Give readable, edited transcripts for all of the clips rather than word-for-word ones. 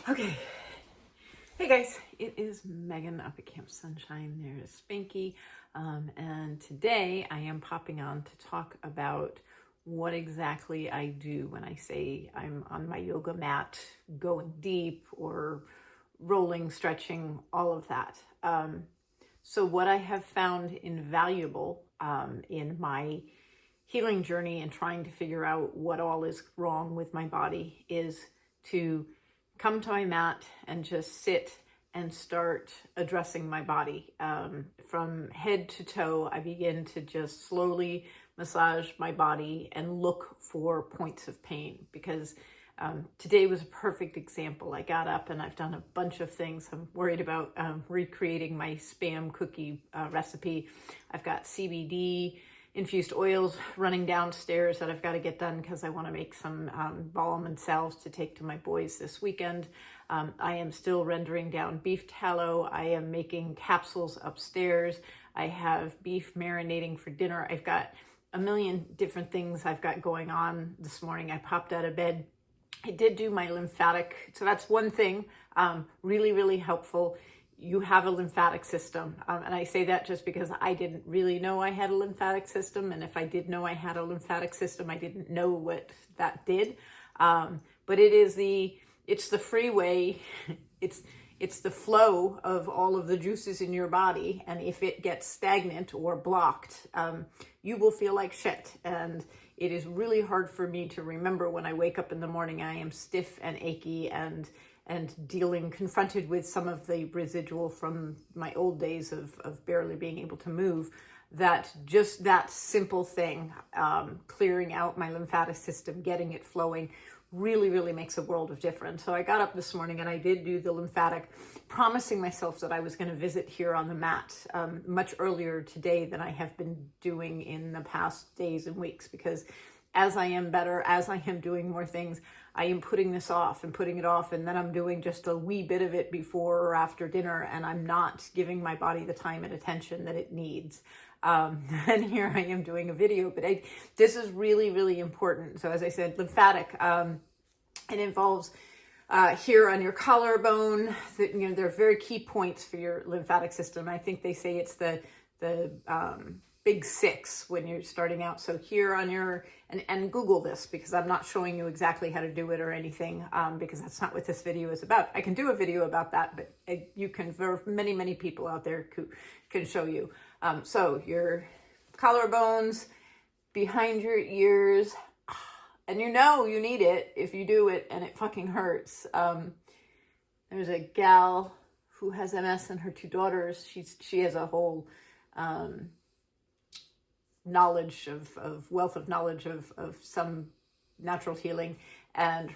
Okay. Hey guys, it is Megan up at Camp Sunshine. There's Spanky. And today I am popping on to talk about what exactly I do when I say I'm on my yoga mat, going deep or rolling, stretching, all of that. So what I have found invaluable in my healing journey and trying to figure out what all is wrong with my body is to come to my mat and just sit and start addressing my body. From head to toe, I begin to just slowly massage my body and look for points of pain, because today was a perfect example. I got up and I've done a bunch of things. I'm worried about recreating my Spam cookie recipe. I've got CBD infused oils running downstairs that I've got to get done because I want to make some balm and salves to take to my boys this weekend. I am still rendering down beef tallow. I am making capsules upstairs. I have beef marinating for dinner. I've got a million different things I've got going on this morning. I popped out of bed. I did do my lymphatic. So that's one thing, really, really helpful. You have a lymphatic system. And I say that just because I didn't really know I had a lymphatic system. And if I did know I had a lymphatic system, I didn't know what that did. But it's the freeway. It's the flow of all of the juices in your body. And if it gets stagnant or blocked, you will feel like shit. And it is really hard for me to remember when I wake up in the morning, I am stiff and achy and confronted with some of the residual from my old days of barely being able to move, that just that simple thing, clearing out my lymphatic system, getting it flowing, really, really makes a world of difference. So I got up this morning and I did do the lymphatic, promising myself that I was going to visit here on the mat much earlier today than I have been doing in the past days and weeks, because as I am better, as I am doing more things, I am putting this off and putting it off, and then I'm doing just a wee bit of it before or after dinner, and I'm not giving my body the time and attention that it needs. And here I am doing a video, but this is really, really important. So as I said, lymphatic, it involves here on your collarbone. There are very key points for your lymphatic system. I think they say it's the big six when you're starting out. So here on your, and Google this, because I'm not showing you exactly how to do it or anything, because that's not what this video is about. I can do a video about that, but there are many, many people out there who can show you. So your collarbones, behind your ears, and you need it if you do it and it fucking hurts. There's a gal who has MS and her two daughters. She has a whole wealth of knowledge of some natural healing, and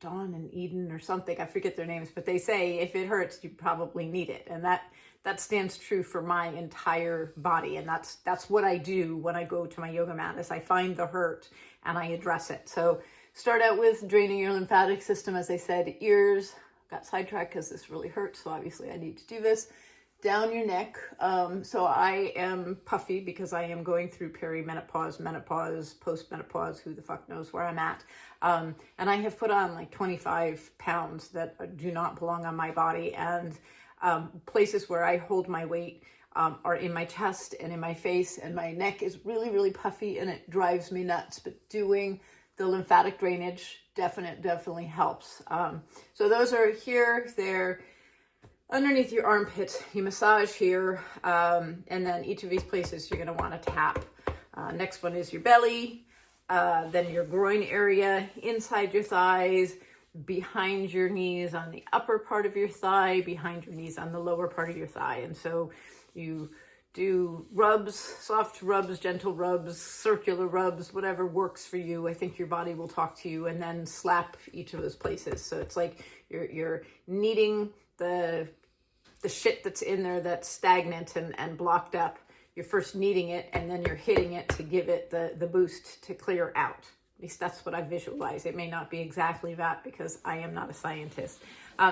Dawn and Eden or something, I forget their names, but they say if it hurts, you probably need it. And that stands true for my entire body. And that's what I do when I go to my yoga mat, is I find the hurt and I address it. So start out with draining your lymphatic system. As I said, ears, got sidetracked because this really hurts. So obviously I need to do this. Down your neck. So I am puffy because I am going through perimenopause, menopause, postmenopause, who the fuck knows where I'm at. And I have put on like 25 pounds that do not belong on my body. And places where I hold my weight are in my chest and in my face, and my neck is really, really puffy and it drives me nuts. But doing the lymphatic drainage definitely helps. So those are here, there, underneath your armpit. You massage here, and then each of these places you're going to want to tap. Next one is your belly, then your groin area, inside your thighs, behind your knees on the upper part of your thigh, behind your knees on the lower part of your thigh. And so you do rubs, soft rubs, gentle rubs, circular rubs, whatever works for you. I think your body will talk to you, and then slap each of those places. So it's like you're kneading the shit that's in there that's stagnant and blocked up. You're first kneading it, and then you're hitting it to give it the boost to clear out. At least that's what I visualize. It may not be exactly that because I am not a scientist.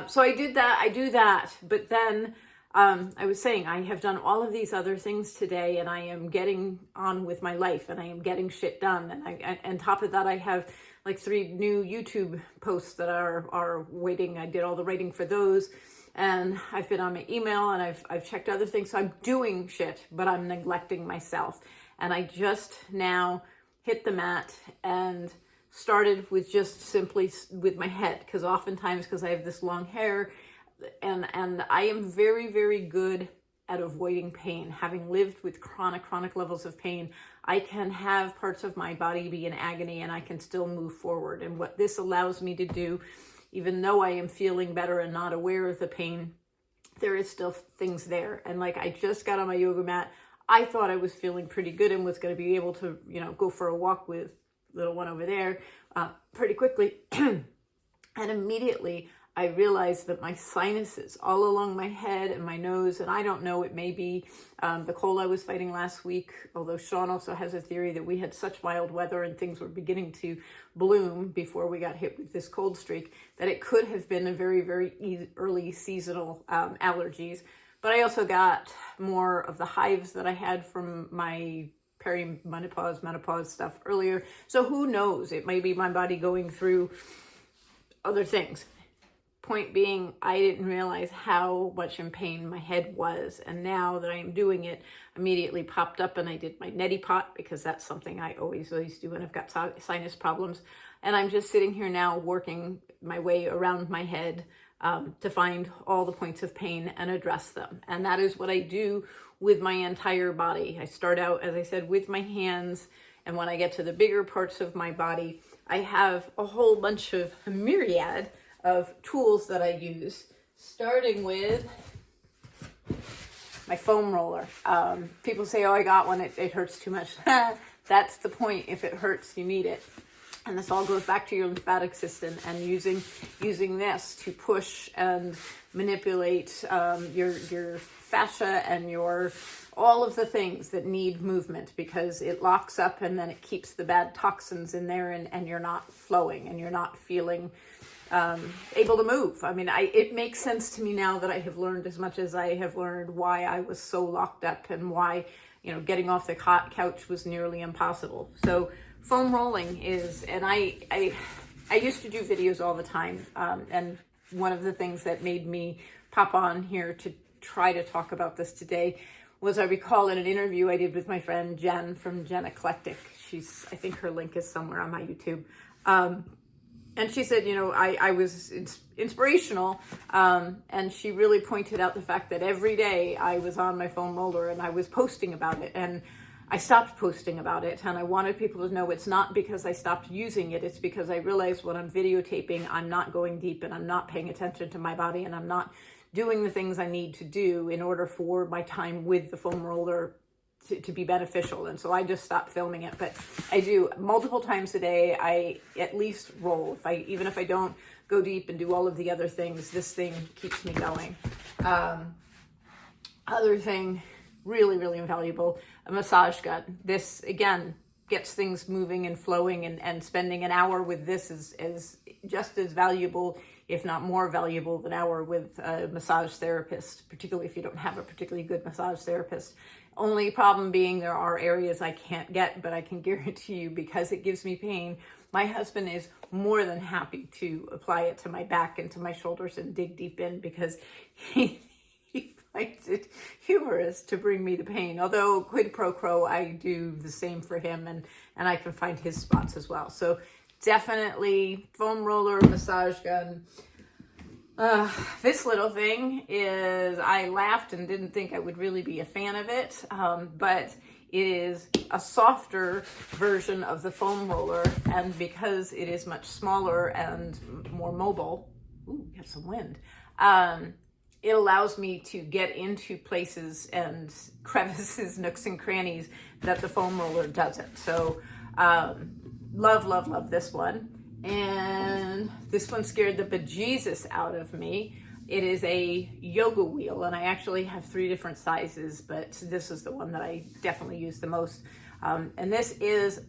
So I do that. But then I was saying I have done all of these other things today, and I am getting on with my life, and I am getting shit done. And on top of that, I have like 3 new YouTube posts that are waiting. I did all the writing for those, and I've been on my email, and I've checked other things. So I'm doing shit, but I'm neglecting myself. And I just now hit the mat and started with just simply with my head, because oftentimes, because I have this long hair, and I am very, very good at avoiding pain. Having lived with chronic levels of pain, I can have parts of my body be in agony and I can still move forward. And what this allows me to do, even though I am feeling better and not aware of the pain, there is still things there. And like, I just got on my yoga mat. I thought I was feeling pretty good and was going to be able to, go for a walk with little one over there pretty quickly. And immediately I realized that my sinuses all along my head and my nose, and I don't know, it may be the cold I was fighting last week, although Sean also has a theory that we had such mild weather and things were beginning to bloom before we got hit with this cold streak, that it could have been a very, very early seasonal allergies. But I also got more of the hives that I had from my perimenopause, menopause stuff earlier. So who knows? It may be my body going through other things. Point being, I didn't realize how much in pain my head was. And now that I am doing it, immediately popped up and I did my neti pot, because that's something I always do when I've got sinus problems. And I'm just sitting here now working my way around my head to find all the points of pain and address them. And that is what I do with my entire body. I start out, as I said, with my hands. And when I get to the bigger parts of my body, I have a whole bunch of myriad of tools that I use, starting with my foam roller. People say, oh, I got one, it hurts too much. That's the point. If it hurts, you need it. And this all goes back to your lymphatic system, and using this to push and manipulate your fascia and all of the things that need movement, because it locks up and then it keeps the bad toxins in there, and you're not flowing and you're not feeling able to move. I mean, it makes sense to me now that I have learned as much as I have learned why I was so locked up and why, getting off the couch was nearly impossible. So foam rolling is, and I used to do videos all the time. And one of the things that made me pop on here to try to talk about this today was, I recall in an interview I did with my friend Jen from Jen Eclectic. I think her link is somewhere on my YouTube. And she said, I was inspirational, and she really pointed out the fact that every day I was on my foam roller and I was posting about it, and I stopped posting about it, and I wanted people to know it's not because I stopped using it, it's because I realized when I'm videotaping, I'm not going deep and I'm not paying attention to my body, and I'm not doing the things I need to do in order for my time with the foam roller to be beneficial. And so I just stopped filming it. But I do multiple times a day. I at least roll. Even if I don't go deep and do all of the other things, this thing keeps me going. Other thing, really, really invaluable, a massage gun. This, again, gets things moving and flowing, and spending an hour with this is just as valuable, if not more valuable, than an hour with a massage therapist, particularly if you don't have a particularly good massage therapist. Only problem being, there are areas I can't get, but I can guarantee you, because it gives me pain, my husband is more than happy to apply it to my back and to my shoulders and dig deep in, because he finds it humorous to bring me the pain. Although quid pro quo, I do the same for him, and I can find his spots as well. So definitely foam roller, massage gun. This little thing is, I laughed and didn't think I would really be a fan of it, but it is a softer version of the foam roller, and because it is much smaller and more mobile, got some wind, it allows me to get into places and crevices, nooks and crannies that the foam roller doesn't. So love this one. And this one scared the bejesus out of me. It is a yoga wheel, and I actually have 3 different sizes, but this is the one that I definitely use the most. And this is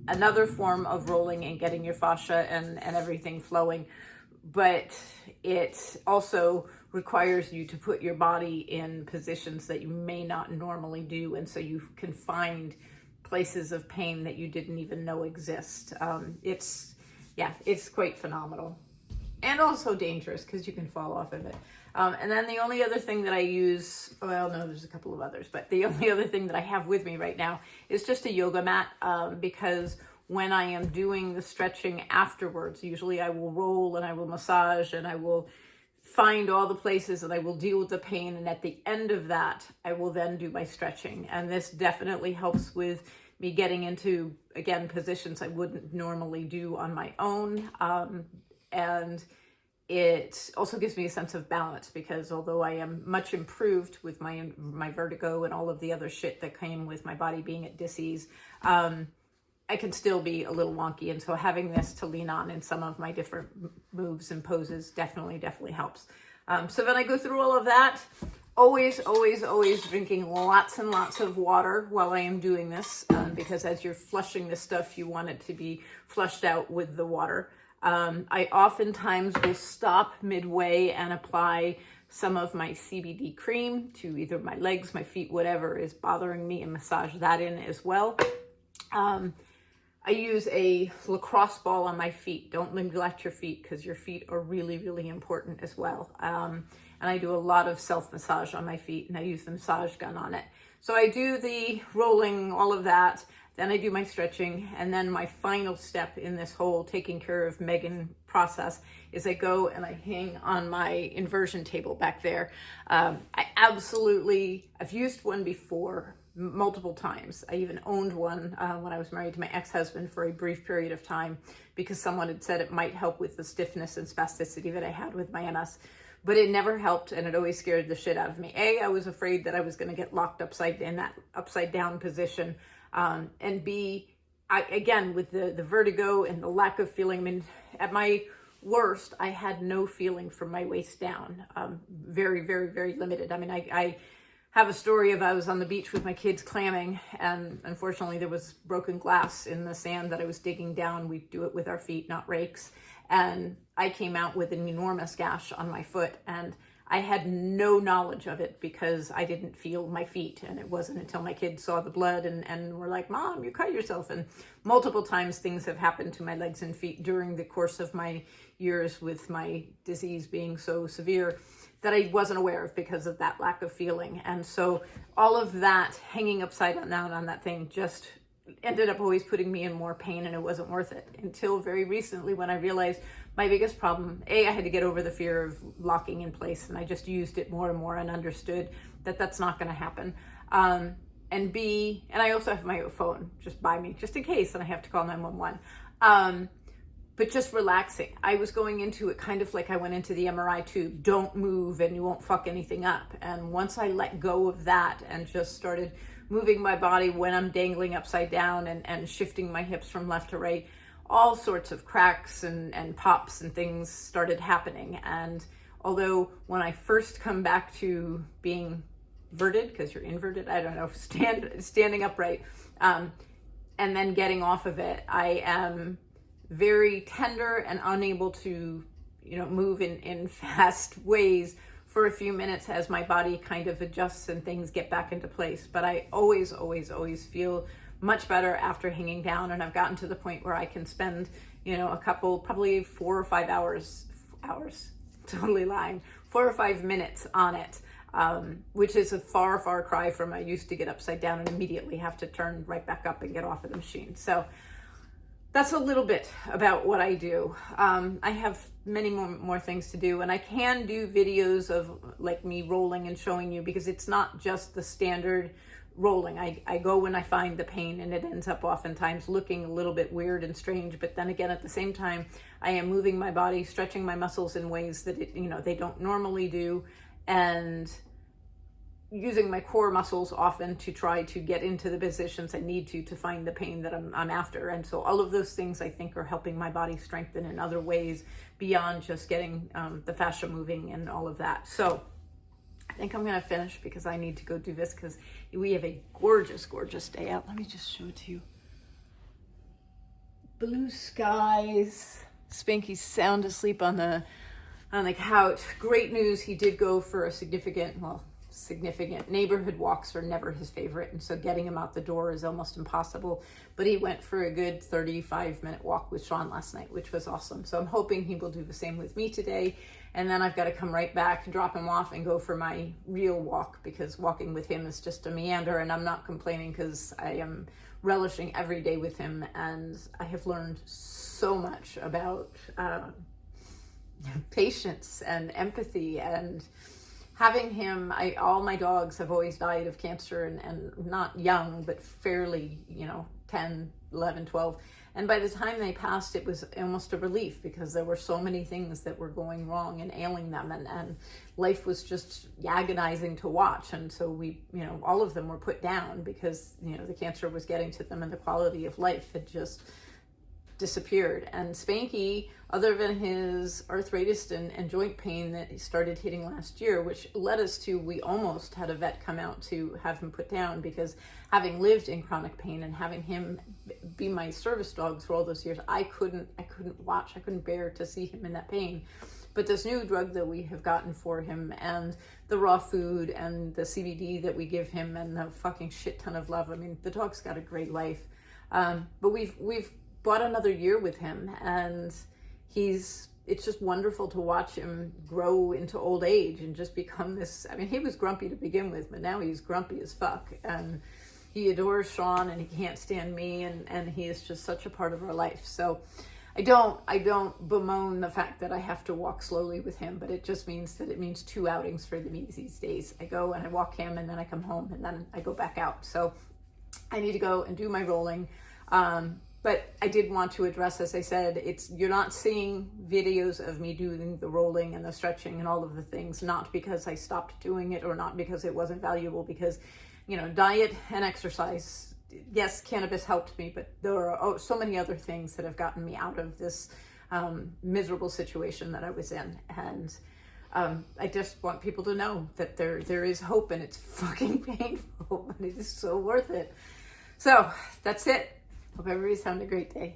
another form of rolling and getting your fascia and everything flowing, but it also requires you to put your body in positions that you may not normally do, and so you can find places of pain that you didn't even know exist. yeah, it's quite phenomenal. And also dangerous because you can fall off of it. And then the only other thing that I use, well, no, there's a couple of others, but the only other thing that I have with me right now is just a yoga mat, because when I am doing the stretching afterwards, usually I will roll and I will massage and I will find all the places and I will deal with the pain. And at the end of that, I will then do my stretching. And this definitely helps with me getting into, again, positions I wouldn't normally do on my own. And it also gives me a sense of balance, because although I am much improved with my vertigo and all of the other shit that came with my body being at dis-ease, I can still be a little wonky. And so having this to lean on in some of my different moves and poses definitely helps. So then I go through all of that, always drinking lots and lots of water while I am doing this, because as you're flushing this stuff, you want it to be flushed out with the water. I oftentimes will stop midway and apply some of my CBD cream to either my legs, my feet, whatever is bothering me, and massage that in as well. I use a lacrosse ball on my feet. Don't neglect your feet, because your feet are really important as well. And I do a lot of self-massage on my feet, and I use the massage gun on it. So I do the rolling, all of that. Then I do my stretching, and then my final step in this whole taking care of Megan process is I go and I hang on my inversion table back there. I've used one before multiple times. I even owned one when I was married to my ex-husband for a brief period of time, because someone had said it might help with the stiffness and spasticity that I had with my MS. But it never helped, and it always scared the shit out of me. I was afraid that I was going to get locked in that upside down position. And B, again, with the vertigo and the lack of feeling, I mean, at my worst, I had no feeling from my waist down. Very limited. I mean, I have a story of I was on the beach with my kids clamming, and unfortunately there was broken glass in the sand that I was digging down. We do it with our feet, not rakes. And I came out with an enormous gash on my foot, and I had no knowledge of it because I didn't feel my feet. And it wasn't until my kids saw the blood and were like, "Mom, you cut yourself." And multiple times things have happened to my legs and feet during the course of my years with my disease being so severe that I wasn't aware of because of that lack of feeling. And so all of that hanging upside down on that thing just ended up always putting me in more pain, and it wasn't worth it until very recently when I realized my biggest problem, I had to get over the fear of locking in place, and I just used it more and more and understood that that's not going to happen. And B, and I also have my phone just by me, just in case, and I have to call 911. But just relaxing. I was going into it kind of like I went into the MRI tube. Don't move and you won't fuck anything up. And once I let go of that and just started moving my body when I'm dangling upside down and shifting my hips from left to right, all sorts of cracks and pops and things started happening. And although when I first come back to being verted, because you're inverted, I don't know, standing upright, and then getting off of it, I am very tender and unable to, move in fast ways for a few minutes as my body kind of adjusts and things get back into place. But I always feel much better after hanging down, and I've gotten to the point where I can spend, a couple, probably 4 or 5 hours, totally lying, 4 or 5 minutes on it, which is a far cry from I used to get upside down and immediately have to turn right back up and get off of the machine. So that's a little bit about what I do. I have many more things to do, and I can do videos of like me rolling and showing you, because it's not just the standard rolling. I go when I find the pain, and it ends up oftentimes looking a little bit weird and strange, but then again, at the same time, I am moving my body, stretching my muscles in ways that they don't normally do, and using my core muscles often to try to get into the positions I need to find the pain that I'm after. And so all of those things I think are helping my body strengthen in other ways beyond just getting the fascia moving and all of that. So I think I'm going to finish because I need to go do this, because we have a gorgeous day out. Let me just show it to you. Blue skies. Spanky's sound asleep on the couch. Great news. He did go for a significant significant. Neighborhood walks are never his favorite, and so getting him out the door is almost impossible. But he went for a good 35-minute walk with Sean last night, which was awesome. So I'm hoping he will do the same with me today. And then I've got to come right back, drop him off, and go for my real walk, because walking with him is just a meander, and I'm not complaining because I am relishing every day with him, and I have learned so much about patience and empathy, and having him. All my dogs have always died of cancer, and not young, but fairly, 10, 11, 12. And by the time they passed, it was almost a relief, because there were so many things that were going wrong and ailing them, and life was just agonizing to watch. And so we, all of them were put down because, the cancer was getting to them, and the quality of life had just disappeared. And Spanky, other than his arthritis and joint pain that he started hitting last year, which led us to, we almost had a vet come out to have him put down, because having lived in chronic pain and having him be my service dogs for all those years, I couldn't watch, I couldn't bear to see him in that pain. But this new drug that we have gotten for him, and the raw food and the CBD that we give him, and the fucking shit ton of love. I mean, the dog's got a great life. But we've bought another year with him, and it's just wonderful to watch him grow into old age and just become this. I mean, he was grumpy to begin with, but now he's grumpy as fuck, and he adores Sean, and he can't stand me, and he is just such a part of our life. So I don't bemoan the fact that I have to walk slowly with him, but it just means that it means 2 outings for me these days. I go and I walk him, and then I come home, and then I go back out. So I need to go and do my rolling. But I did want to address, as I said, you're not seeing videos of me doing the rolling and the stretching and all of the things, not because I stopped doing it, or not because it wasn't valuable, because, diet and exercise, yes, cannabis helped me, but there are so many other things that have gotten me out of this miserable situation that I was in. And I just want people to know that there is hope, and it's fucking painful, but it is so worth it. So that's it. Hope everybody's having a great day.